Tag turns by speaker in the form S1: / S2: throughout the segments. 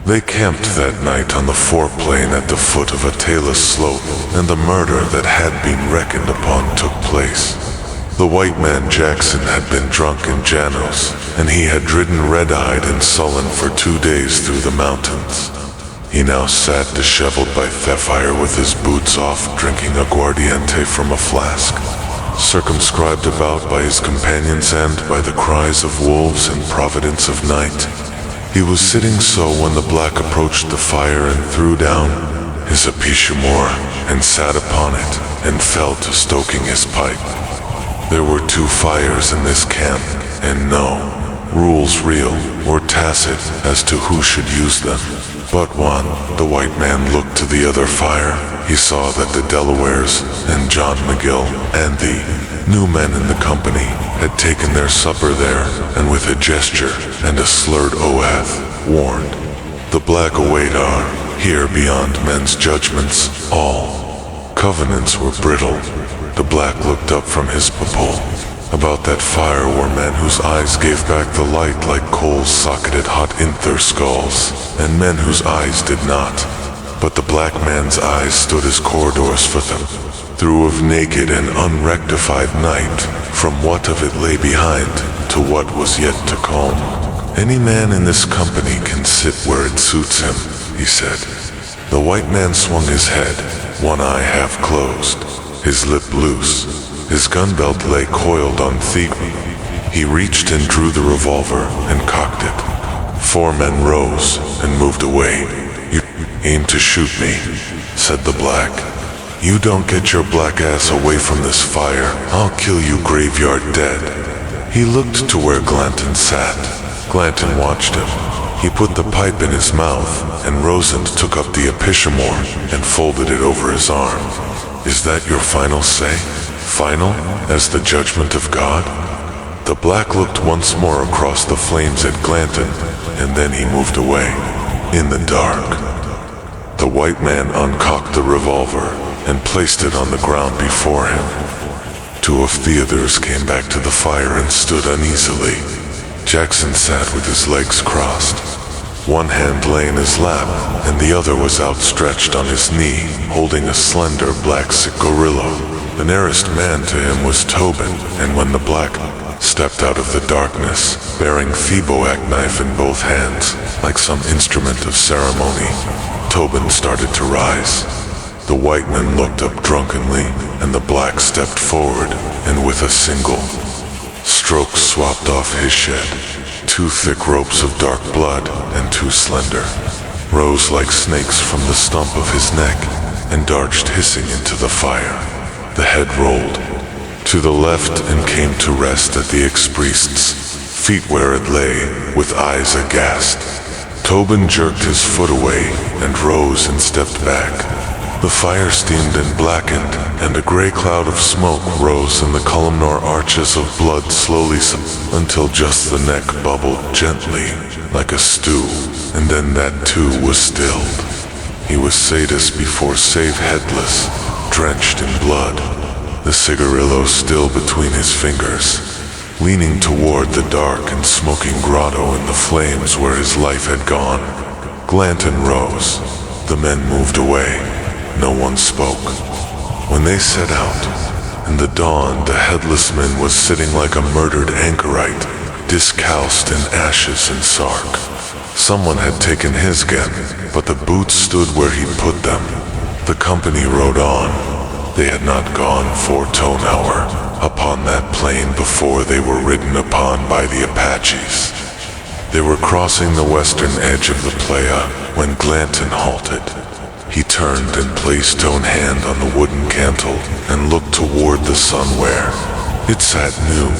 S1: They camped that night on the foreplain at the foot of a talus slope, and the murder that had been reckoned upon took place. The white man Jackson had been drunk in Janos, and he had ridden red-eyed and sullen for 2 days through the mountains. He now sat disheveled by fire with his boots off, drinking aguardiente from a flask, circumscribed about by his companions and by the cries of wolves and providence of night. He was sitting so when the black approached the fire and threw down his apichamore and sat upon it and fell to stoking his pipe. There were 2 fires in this camp, and no rules real or tacit as to who should use them. But one, the white man looked to the other fire. He saw that the Delawares and John McGill and the new men in the company had taken their supper there, and with a gesture and a slurred oath, warned, "The black await our, here beyond men's judgments, all." Covenants were brittle. The black looked up from his peephole. About that fire were men whose eyes gave back the light like coals socketed hot in their skulls, and men whose eyes did not. But the black man's eyes stood as corridors for them, through of naked and unrectified night, from what of it lay behind to what was yet to come. "Any man in this company can sit where it suits him," he said. The white man swung his head, one eye half closed, his lip loose. His gun belt lay coiled on thigh. He reached and drew the revolver and cocked it. 4 men rose and moved away. "You aim to shoot me," said the black. "You don't get your black ass away from this fire, I'll kill you graveyard dead." He looked to where Glanton sat. Glanton watched him. He put the pipe in his mouth, and Rosand took up the apichamore and folded it over his arm. "Is that your final say? Final as the judgment of God?" The black looked once more across the flames at Glanton, and then he moved away, in the dark. The white man uncocked the revolver and placed it on the ground before him. 2 of the others came back to the fire and stood uneasily. Jackson sat with his legs crossed. One hand lay in his lap, and the other was outstretched on his knee, holding a slender black cigarillo. The nearest man to him was Tobin, and when the black stepped out of the darkness, bearing Theboac knife in both hands, like some instrument of ceremony, Tobin started to rise. The white man looked up drunkenly, and the black stepped forward, and with a single stroke swapped off his shed. 2 thick ropes of dark blood, and 2 slender, rose like snakes from the stump of his neck, and darted hissing into the fire. The head rolled to the left and came to rest at the ex-priest's feet where it lay, with eyes aghast. Tobin jerked his foot away and rose and stepped back. The fire steamed and blackened, and a gray cloud of smoke rose in the columnar arches of blood slowly until just the neck bubbled gently, like a stew, and then that too was stilled. He was sadist before save headless, drenched in blood, the cigarillo still between his fingers, leaning toward the dark and smoking grotto in the flames where his life had gone. Glanton rose. The men moved away. No one spoke. When they set out, in the dawn the headless man was sitting like a murdered anchorite, discalced in ashes and sark. Someone had taken his gun, but the boots stood where he'd put them. The company rode on. They had not gone 4 tone hour upon that plain before they were ridden upon by the Apaches. They were crossing the western edge of the playa when Glanton halted. He turned and placed one hand on the wooden cantle and looked toward the sun where it sat new,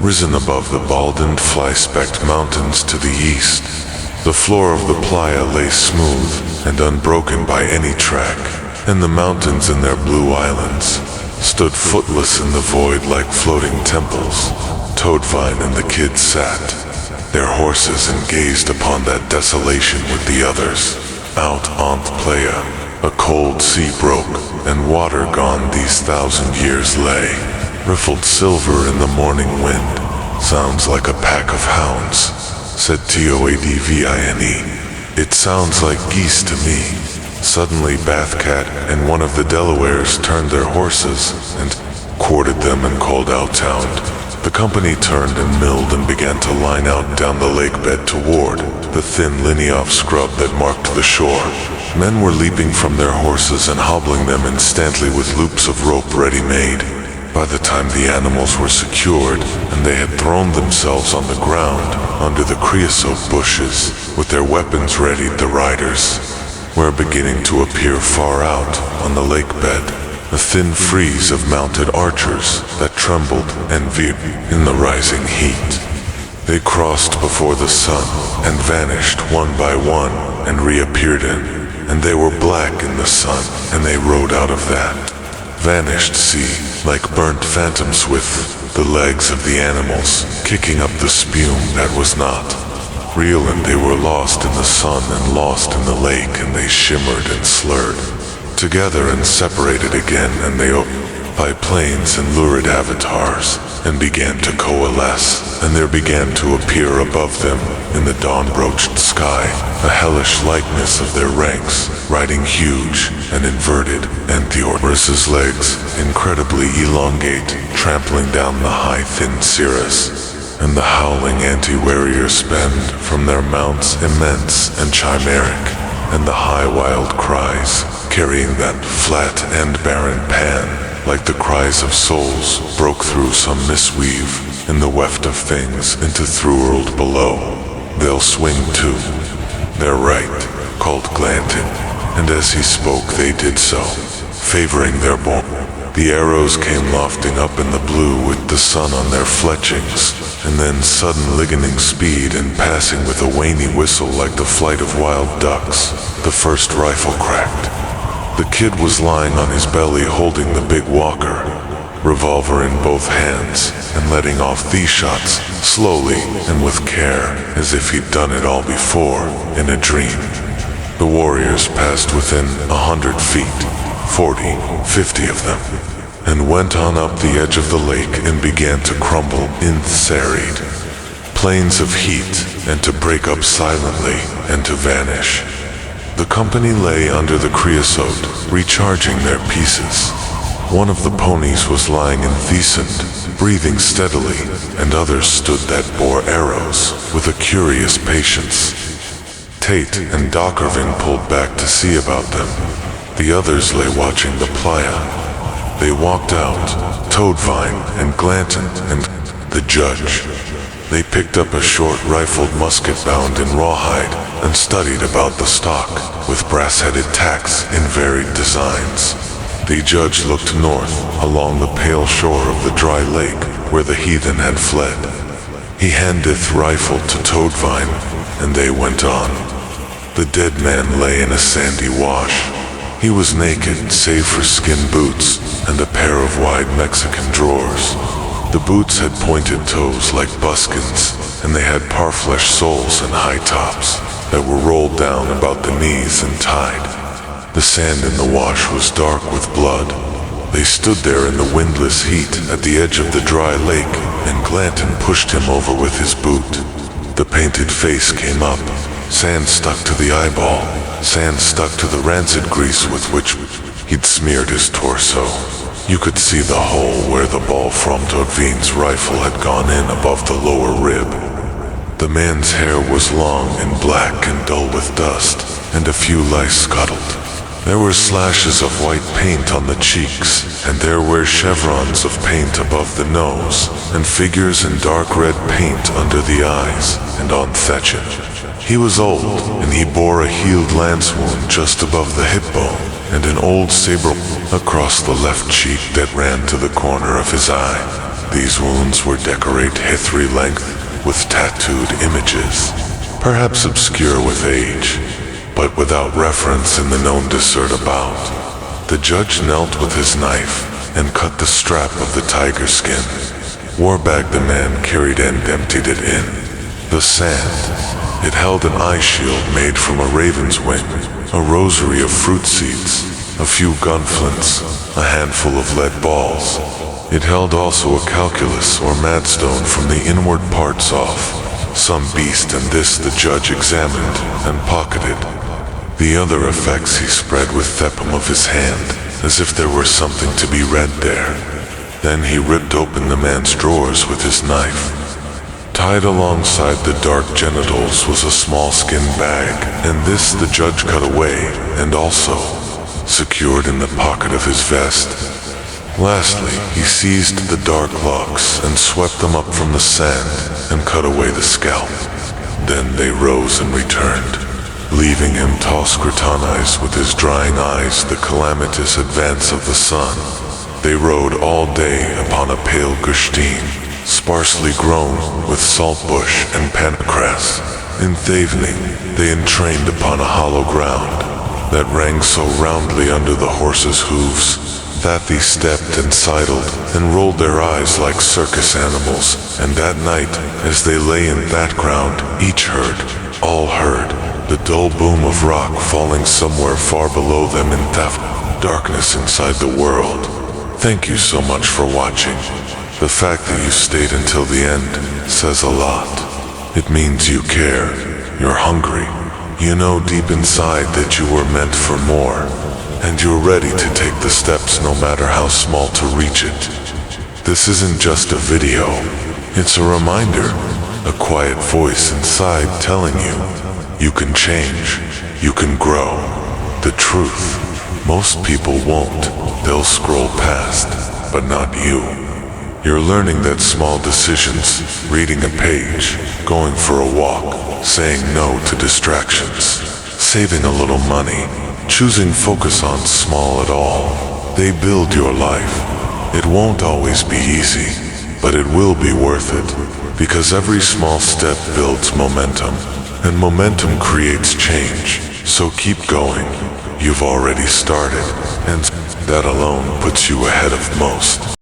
S1: risen above the bald and fly-specked mountains to the east. The floor of the playa lay smooth and unbroken by any track, and the mountains in their blue islands stood footless in the void like floating temples. Toadvine and the kids sat their horses and gazed upon that desolation with the others. Out on the playa, a cold sea broke, and water gone these 1,000 years lay, riffled silver in the morning wind. "Sounds like a pack of hounds," said Toadvine. It sounds like geese to me. Suddenly Bathcat and one of the Delawares turned their horses and quartered them and called out sound. The company turned and milled and began to line out down the lake bed toward the thin linear scrub that marked the shore. Men were leaping from their horses and hobbling them instantly with loops of rope ready-made. By the time the animals were secured and they had thrown themselves on the ground under the creosote bushes with their weapons ready, the riders were beginning to appear far out on the lake bed, a thin frieze of mounted archers that trembled and veered in the rising heat. They crossed before the sun and vanished one by one and reappeared and they were black in the sun, and they rode out of that vanished sea like burnt phantoms with the legs of the animals kicking up the spume that was not real, and they were lost in the sun and lost in the lake, and they shimmered and slurred together and separated again, and they by planes and lurid avatars and began to coalesce, and there began to appear above them in the dawn-broached sky a hellish likeness of their ranks, riding huge and inverted, and Theodorus's legs incredibly elongate, trampling down the high thin cirrus, and the howling anti-warriors spend from their mounts immense and chimeric, and the high wild cries carrying that flat and barren pan like the cries of souls broke through some misweave in the weft of things into through world below. They'll swing to their right, called Glanton, and as he spoke they did so, favoring their bow. The arrows came lofting up in the blue with the sun on their fletchings, and then sudden lightening speed and passing with a whinny whistle like the flight of wild ducks, the first rifle cracked. The kid was lying on his belly holding the big walker, revolver in both hands, and letting off these shots slowly and with care as if he'd done it all before in a dream. The warriors passed within 100 feet, 40, 50 of them, and went on up the edge of the lake and began to crumble in serried plains of heat and to break up silently and to vanish. The company lay under the creosote, recharging their pieces. One of the ponies was lying indecent, breathing steadily, and others stood that bore arrows with a curious patience. Tate and Dockervin pulled back to see about them. The others lay watching the playa. They walked out, Toadvine and Glanton and the judge. They picked up a short rifled musket bound in rawhide and studied about the stock with brass-headed tacks in varied designs. The judge looked north along the pale shore of the dry lake where the heathen had fled. He handeth rifle to Toadvine, and they went on. The dead man lay in a sandy wash. He was naked save for skin boots and a pair of wide Mexican drawers. The boots had pointed toes like buskins, and they had parflesh soles and high tops that were rolled down about the knees and tied. The sand in the wash was dark with blood. They stood there in the windless heat at the edge of the dry lake, and Glanton pushed him over with his boot. The painted face came up. Sand stuck to the eyeball. Sand stuck to the rancid grease with which he'd smeared his torso. You could see the hole where the ball from Toadvine's rifle had gone in above the lower rib. The man's hair was long and black and dull with dust, and a few lice scuttled. There were slashes of white paint on the cheeks, and there were chevrons of paint above the nose, and figures in dark red paint under the eyes and on Thetchin. He was old, and he bore a healed lance wound just above the hip bone, and an old saber across the left cheek that ran to the corner of his eye. These wounds were decorate Hithri length with tattooed images, perhaps obscure with age, but without reference in the known dessert about. The judge knelt with his knife and cut the strap of the tiger skin. Warbag the man carried and emptied it in. The sand. It held an eye shield made from a raven's wing, a rosary of fruit seeds, a few gunflints, a handful of lead balls. It held also a calculus or madstone from the inward parts off, some beast, and this the judge examined and pocketed. The other effects he spread with thepum of his hand, as if there were something to be read there. Then he ripped open the man's drawers with his knife. Tied alongside the dark genitals was a small skin bag, and this the judge cut away, and also secured in the pocket of his vest. Lastly, he seized the dark locks and swept them up from the sand and cut away the scalp. Then they rose and returned, leaving him to scrutinize with his drying eyes the calamitous advance of the sun. They rode all day upon a pale gushtine, sparsely grown with saltbush and pancras. In Thavening, they entrained upon a hollow ground that rang so roundly under the horses' hooves that they stepped and sidled and rolled their eyes like circus animals. And at night, as they lay in that ground, each heard, all heard, the dull boom of rock falling somewhere far below them in darkness inside the world. Thank you so much for watching. The fact that you stayed until the end says a lot. It means you care, you're hungry, you know deep inside that you were meant for more, and you're ready to take the steps no matter how small to reach it. This isn't just a video, it's a reminder, a quiet voice inside telling you, you can change, you can grow. The truth, most people won't, they'll scroll past, but not you. You're learning that small decisions, reading a page, going for a walk, saying no to distractions, saving a little money, choosing focus on small at all, they build your life. It won't always be easy, but it will be worth it, because every small step builds momentum, and momentum creates change. So keep going. You've already started, and that alone puts you ahead of most.